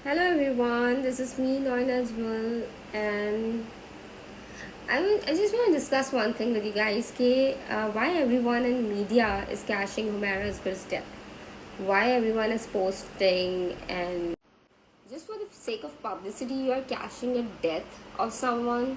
Hello everyone, this is me Noin Ajmal, and I just want to discuss one thing with you guys. Why everyone in media is cashing Humaira's death? Why everyone is posting, and just for the sake of publicity you are cashing a death of someone.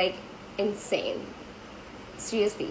Like insane, seriously.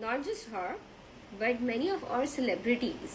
Not just her, but many of our celebrities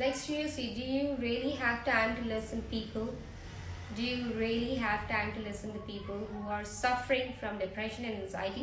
like seriously, do you really have time to listen people? Do you really have time to listen to people who are suffering from depression and anxiety?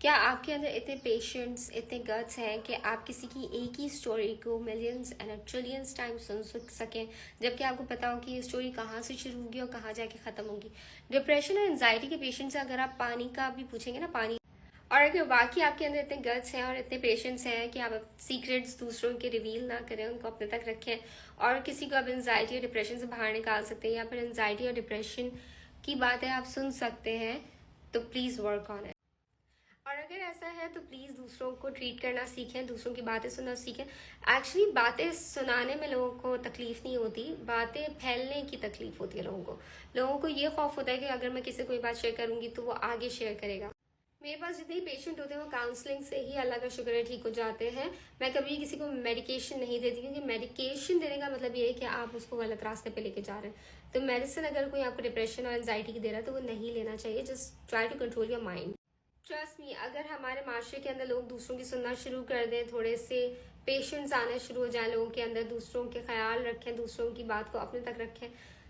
کیا آپ کے اندر اتنے patience, اتنے guts ہیں کہ آپ کسی کی ایک ہی اسٹوری کو ملینس اینڈ ٹریلینس ٹائم سن سکیں، جبکہ آپ کو پتا ہو کہ یہ اسٹوری کہاں سے شروع ہوگی اور کہاں جا کے ختم ہوگی؟ ڈپریشن اور انزائٹی کے پیشنٹ سے اگر آپ پانی کا بھی پوچھیں گے نا، پانی، اور اگر واقعی آپ کے اندر اتنے گٹس ہیں اور اتنے پیشنس ہیں کہ آپ سیکریٹس دوسروں کے ریویل نہ کریں، ان کو اپنے تک رکھیں، اور کسی کو آپ انزائٹی اور ڈپریشن سے باہر نکال سکتے ہیں، یا پھر انزائٹی اور ڈپریشن کی باتیں آپ سن سکتے ہیں، تو پلیز ورک آن اٹ۔ اور اگر ایسا ہے تو پلیز دوسروں کو ٹریٹ کرنا سیکھیں، دوسروں کی باتیں سننا سیکھیں۔ ایکچولی باتیں سنانے میں لوگوں کو تکلیف نہیں ہوتی، باتیں پھیلنے کی تکلیف ہوتی ہے لوگوں کو یہ خوف ہوتا ہے کہ اگر میں کسی کوئی بات شیئر کروں گی تو وہ آگے شیئر کرے گا۔ میرے پاس جتنے پیشنٹ ہوتے ہیں وہ کاؤنسلنگ سے ہی اللہ کا شکر ہے ٹھیک ہو جاتے ہیں۔ میں کبھی کسی کو میڈیکیشن نہیں دیتی، کیونکہ میڈیکیشن دینے کا مطلب یہ ہے کہ آپ اس کو غلط راستے پہ لے کے جا رہے ہیں۔ تو میڈیسن اگر کوئی آپ کو ڈپریشن اور انزائٹی کی دے رہا ہے تو وہ نہیں لینا چاہیے۔ Just try to control your mind. Trust me, اگر ہمارے معاشرے کے اندر لوگ دوسروں کی سننا شروع کر دیں، تھوڑے سے پیشنٹس آنا شروع ہو جائیں لوگوں کے اندر، دوسروں کے خیال رکھیں، دوسروں کی بات کو اپنے تک رکھیں،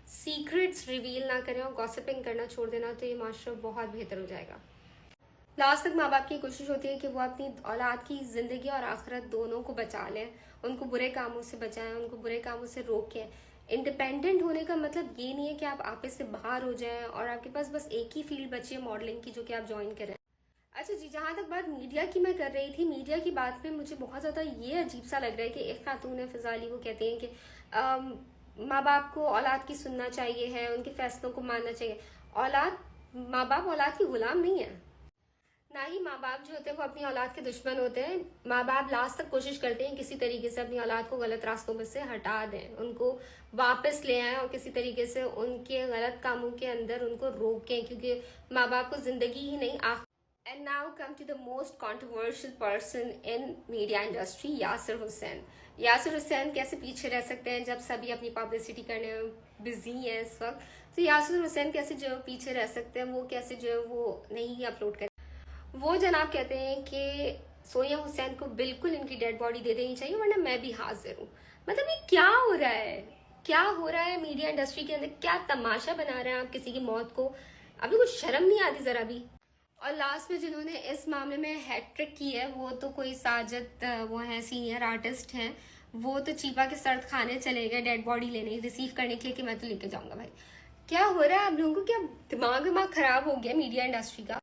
سیکرٹس ریویل نہ کریں اور گاسپنگ کرنا چھوڑ دینا، تو یہ معاشرہ بہت بہتر ہو جائے گا۔ لاسٹ تک ماں باپ کی کوشش ہوتی ہے کہ وہ اپنی اولاد کی زندگی اور آخرت دونوں کو بچا لیں، ان کو برے کاموں سے بچائیں، ان کو برے کاموں سے روکیں۔ انڈیپینڈنٹ ہونے کا مطلب یہ نہیں ہے کہ آپ آپس سے باہر ہو جائیں اور آپ کے پاس بس ایک ہی فیلڈ بچی ہے ماڈلنگ کی جو کہ آپ جوائن کریں۔ اچھا جی، جہاں تک بات میڈیا کی میں کر رہی تھی، میڈیا کی بات میں مجھے بہت زیادہ یہ عجیب سا لگ رہا ہے کہ ایک خاتون ہے فضا علی، وہ کہتے ہیں کہ ماں باپ کو اولاد کی سننا چاہیے ہے، ان کے فیصلوں کو ماننا چاہیے۔ ماں باپ اولاد کی غلام نہیں ہے، نہ ہی ماں باپ جو ہوتے ہیں وہ اپنی اولاد کے دشمن ہوتے ہیں۔ ماں باپ لاسٹ تک کوشش کرتے ہیں کسی طریقے سے اپنی اولاد کو غلط راستوں میں سے ہٹا دیں، ان کو واپس لے آئیں اور کسی طریقے سے ان کے غلط کاموں کے اندر ان کو روکیں، کیونکہ ماں باپ کو زندگی ہی نہیں And now come to the most controversial person in media industry, Yasir حسین۔ یاسر حسین کیسے پیچھے رہ سکتے ہیں جب سبھی اپنی پبلسٹی کرنے میں بزی ہیں اس وقت؟ تو یاسر حسین کیسے جو پیچھے رہ سکتے ہیں، وہ کیسے جو وہ نہیں اپلوڈ کرتے؟ وہ جناب کہتے ہیں کہ سونیا حسین کو بالکل ان کی ڈیڈ باڈی دے دینی چاہیے، ورنہ میں بھی حاضر ہوں۔ مطلب یہ کیا ہو رہا ہے، کیا ہو رہا ہے میڈیا انڈسٹری کے اندر؟ کیا تماشا بنا رہے ہیں آپ کسی کی موت کو؟ ابھی کچھ شرم نہیں آتی ذرا بھی؟ اور لاسٹ میں جنہوں نے اس معاملے میں ہیٹ ٹرک کی ہے وہ تو کوئی ساجد، وہ ہیں سینئر آرٹسٹ ہیں، وہ تو چیپا کے سرد کھانے چلے گئے ڈیڈ باڈی لینے ریسیو کرنے کے لیے کہ میں تو لے کے جاؤں گا۔ بھائی کیا ہو رہا ہے آپ لوگوں کو؟ کیا دماغ خراب ہو گیا میڈیا انڈسٹری کا؟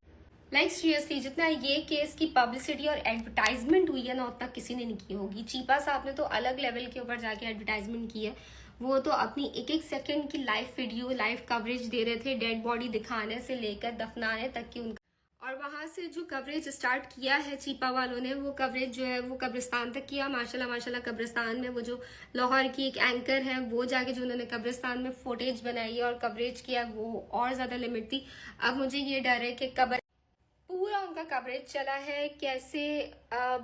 لائک سیریسلی، جتنا یہ کیس کی پبلسٹی اور ایڈورٹائزمنٹ ہوئی ہے نا، اتنا کسی نے نہیں کی ہوگی۔ چیپا صاحب نے تو الگ لیول کے اوپر جا کے ایڈورٹائزمنٹ کی ہے، وہ تو اپنی ایک ایک سیکنڈ کی لائیو ویڈیو، لائیو کوریج دے رہے تھے، ڈیڈ باڈی دکھانے سے لے کر دفنانے تک کی ان کا۔ اور وہاں سے جو کوریج اسٹارٹ کیا ہے چیپا والوں نے، وہ کوریج جو ہے وہ قبرستان تک کیا۔ ماشاءاللہ قبرستان میں وہ جو لاہور کی ایک اینکر ہے، وہ جا کے جو انہوں نے قبرستان میں فوٹیج بنائی اور کوریج کیا، وہ اور زیادہ لمٹ تھی۔ اب مجھے یہ ڈر ہے کہ پورا ان کا کوریج چلا ہے، کیسے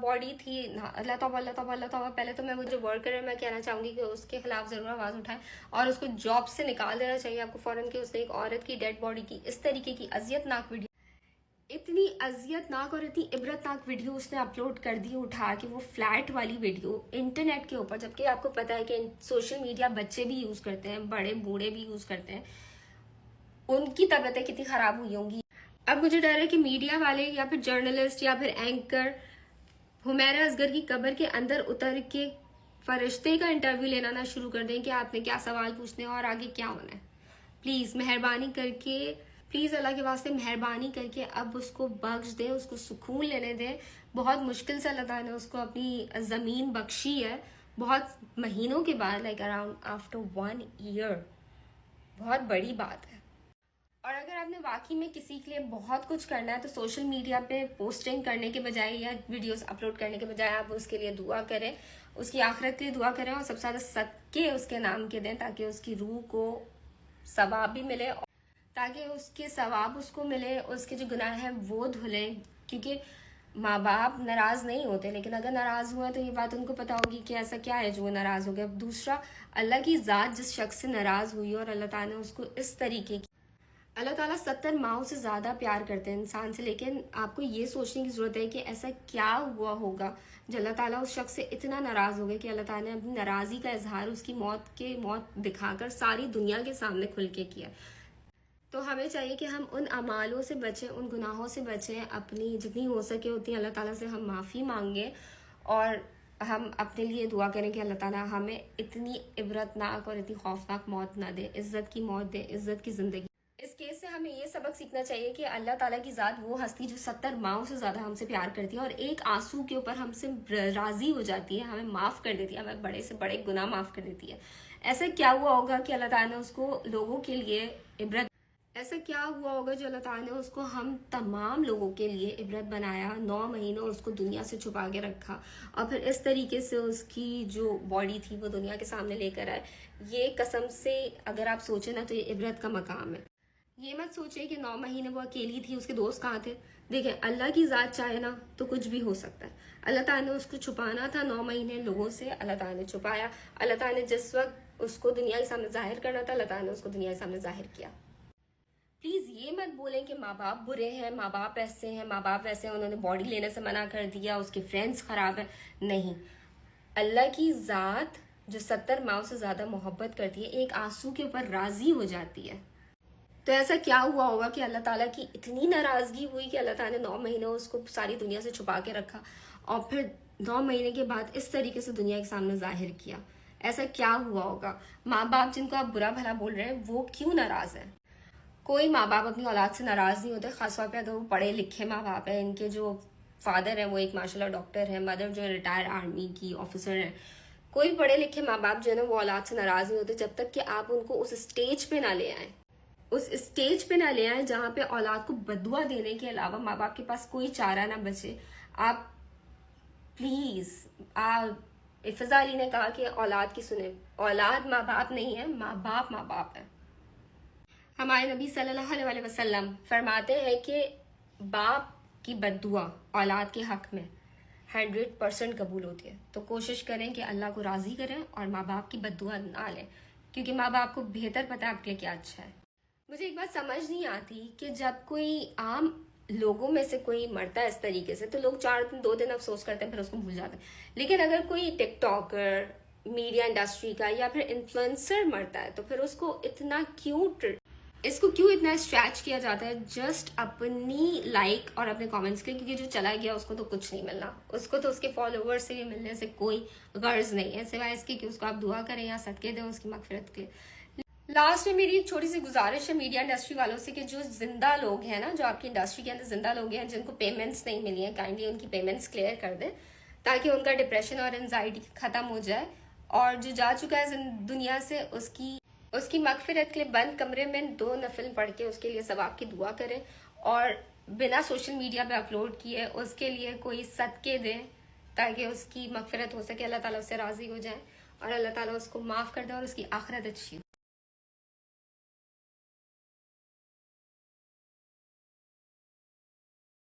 باڈی تھی۔ اللہ توبہ اللہ توبہ اللہ توبہ۔ پہلے تو میں وہ جو ورکر ہے، میں کہنا چاہوں گی کہ اس کے خلاف ضرور آواز اٹھائیں اور اس کو جاب سے نکال دینا چاہیے آپ کو فوراً، کہ اس نے ایک عورت کی ڈیڈ باڈی کی اس طریقے کی اذیت ناک ویڈیو، اتنی اذیت ناک اور اتنی عبرت ناک ویڈیو اس نے اپلوڈ کر دی اٹھا کے، وہ فلیٹ والی ویڈیو انٹرنیٹ کے اوپر، جبکہ آپ کو پتا ہے کہ سوشل میڈیا بچے بھی یوز کرتے ہیں، بڑے بوڑھے بھی یوز کرتے ہیں، ان کی طبیعتیں کتنی خراب ہوئی ہوں گی۔ اب مجھے ڈر ہے کہ میڈیا والے یا پھر جرنلسٹ یا پھر اینکر حمیرہ اصغر کی قبر کے اندر اتر کے فرشتے کا انٹرویو لینا نہ شروع کر دیں کہ آپ نے کیا سوال پوچھنے اور آگے کیا ہونا ہے۔ پلیز مہربانی کر کے، پلیز اللہ کے واسطے مہربانی کر کے اب اس کو بخش دیں، اس کو سکون لینے دیں۔ بہت مشکل سے اللہ تعالیٰ نے اس کو اپنی زمین بخشی ہے، بہت مہینوں کے بعد، لائک اراؤنڈ آفٹر 1 year، بہت بڑی بات ہے۔ اور اگر آپ نے واقعی میں کسی کے لیے بہت کچھ کرنا ہے تو سوشل میڈیا پہ پوسٹنگ کرنے کے بجائے یا ویڈیوز اپلوڈ کرنے کے بجائے آپ اس کے لیے دعا کریں، اس کی آخرت کے لیے دعا کریں، اور سب سے زیادہ صدقے اس کے نام کے دیں تاکہ اس کی روح کو ثواب بھی ملے، تاکہ اس کے ثواب اس کو ملے، اس کے جو گناہ ہیں وہ دھلیں۔ کیونکہ ماں باپ ناراض نہیں ہوتے، لیکن اگر ناراض ہوئے تو یہ بات ان کو پتا ہوگی کہ ایسا کیا ہے جو وہ ناراض ہو گیا۔ دوسرا، اللہ کی ذات جس شخص سے ناراض ہوئی اور اللہ تعالیٰ نے اس کو اس طریقے کی، اللہ تعالیٰ 70 ماہوں سے زیادہ پیار کرتے ہیں انسان سے، لیکن آپ کو یہ سوچنے کی ضرورت ہے کہ ایسا کیا ہوا ہوگا جو اللہ تعالیٰ اس شخص سے اتنا ناراض ہو گیا کہ اللہ تعالیٰ نے اپنی ناراضی کا اظہار اس کی موت دکھا کر ساری دنیا کے سامنے کھل کے کیا۔ تو ہمیں چاہیے کہ ہم ان اعمالوں سے بچیں، ان گناہوں سے بچیں، اپنی جتنی ہو سکے اتنی اللہ تعالیٰ سے ہم معافی مانگیں، اور ہم اپنے لیے دعا کریں کہ اللہ تعالیٰ ہمیں اتنی عبرتناک اور اتنی خوفناک موت نہ دے، عزت کی موت دے، عزت کی زندگی۔ اس کیس سے ہمیں یہ سبق سیکھنا چاہیے کہ اللہ تعالیٰ کی ذات وہ ہستی جو 70 ماؤں سے زیادہ ہم سے پیار کرتی ہے اور ایک آنسو کے اوپر ہم سے راضی ہو جاتی ہے، ہمیں معاف کر دیتی ہے، ہمیں بڑے سے بڑے گناہ معاف کر دیتی ہے۔ ایسا کیا ہوا ہوگا کہ اللہ تعالیٰ نے اس کو لوگوں کے لیے عبرت، ایسا کیا ہوا ہوگا جو اللہ تعالیٰ نے اس کو ہم تمام لوگوں کے لیے عبرت بنایا، 9 مہینوں اس کو دنیا سے چھپا کے رکھا، اور پھر اس طریقے سے اس کی جو باڈی تھی وہ دنیا کے سامنے لے کر آئے۔ یہ قسم سے اگر آپ سوچیں نا تو یہ عبرت کا مقام ہے۔ یہ مت سوچیں کہ 9 مہینے وہ اکیلی تھی، اس کے دوست کہاں تھے۔ دیکھیں اللہ کی ذات چاہے نا تو کچھ بھی ہو سکتا ہے۔ اللہ تعالیٰ نے اس کو چھپانا تھا 9 مہینے لوگوں سے، اللہ تعالیٰ نے چھپایا۔ اللہ تعالیٰ نے جس وقت اس کو دنیا کے سامنے ظاہر کرنا تھا، اللہ تعالیٰ نے اس کو دنیا کے سامنے ظاہر کیا۔ پلیز یہ مت بولیں کہ ماں باپ برے ہیں، ماں باپ ایسے ہیں، ماں باپ ویسے ہیں، انہوں نے باڈی لینے سے منع کر دیا، اس کے فرینڈس خراب ہیں۔ نہیں، اللہ کی ذات جو 70 ماؤں سے زیادہ محبت کرتی ہے، ایک آنسو کے اوپر راضی ہو جاتی ہے۔ تو ایسا کیا ہوا ہوگا کہ اللہ تعالیٰ کی اتنی ناراضگی ہوئی کہ اللہ تعالیٰ نے 9 مہینے اس کو ساری دنیا سے چھپا کے رکھا، اور پھر 9 مہینے کے بعد اس طریقے سے دنیا کے سامنے ظاہر کیا۔ ایسا کیا ہوا ہوگا؟ ماں باپ جن کو آپ برا بھلا بول رہے ہیں وہ کیوں ناراض ہیں؟ کوئی ماں باپ اپنی اولاد سے ناراض نہیں ہوتے، خاص طور پہ اگر وہ پڑھے لکھے ماں باپ ہیں۔ ان کے جو فادر ہیں وہ ایک ماشاءاللہ ڈاکٹر ہیں، مدر جو ہے ریٹائر آرمی کی آفیسر ہیں۔ کوئی پڑھے لکھے ماں باپ جو ہے نا وہ اولاد سے ناراض نہیں ہوتے جب تک کہ آپ ان کو اس اسٹیج پہ نہ لے آئیں، اس اسٹیج پہ نہ لے آئیں جہاں پہ اولاد کو بددعا دینے کے علاوہ ماں باپ کے پاس کوئی چارہ نہ بچے۔ آپ پلیز، فضا علی نے کہا کہ اولاد کی سنیں، اولاد ماں باپ نہیں ہے، ماں باپ ہے۔ ہمارے نبی صلی اللہ علیہ وسلم فرماتے ہیں کہ باپ کی بددعا اولاد کے حق میں 100% قبول ہوتی ہے۔ تو کوشش کریں کہ اللہ کو راضی کریں اور ماں باپ کی بددعا نہ لیں، کیونکہ ماں باپ کو بہتر پتہ ہے آپ کے لیے کیا اچھا ہے۔ مجھے ایک بات سمجھ نہیں آتی کہ جب کوئی عام لوگوں میں سے کوئی مرتا ہے اس طریقے سے تو لوگ 2 دن افسوس کرتے ہیں، پھر اس کو بھول جاتے ہیں۔ لیکن اگر کوئی ٹک ٹاکر، میڈیا انڈسٹری کا یا پھر انفلوئنسر مرتا ہے تو پھر اس کو کیوں اتنا اسٹریچ کیا جاتا ہے جسٹ اپنی لائک اور اپنے کامنٹس کے لیے؟ کیونکہ جو چلا گیا اس کو تو کچھ نہیں ملنا، اس کو تو اس کے فالوور سے بھی ملنے سے کوئی غرض نہیں ہے سوائے اس کی کہ اس کو آپ دعا کریں یا صدقے دیں اس کی مغفرت کے لیے۔ لاسٹ میں میری ایک چھوٹی سی گزارش ہے میڈیا انڈسٹری والوں سے کہ جو زندہ لوگ ہیں نا، جو آپ کی انڈسٹری کے اندر زندہ لوگ ہیں جن کو پیمنٹس نہیں ملی ہیں، کائنڈلی ان کی پیمنٹس کلیئر کر دیں تاکہ ان کا ڈپریشن اور انزائٹی ختم ہو جائے، اور جو جا چکا ہے دنیا سے اس کی مغفرت کے لیے بند کمرے میں 2 نفل پڑھ کے اس کے لیے ثواب کی دعا کریں، اور بنا سوشل میڈیا پہ اپلوڈ کیے اس کے لیے کوئی صدقے دیں تاکہ اس کی مغفرت ہو سکے، اللہ تعالیٰ اس سے راضی ہو جائے اور اللہ تعالیٰ اس کو معاف کر دے اور اس کی آخرت اچھی ہو۔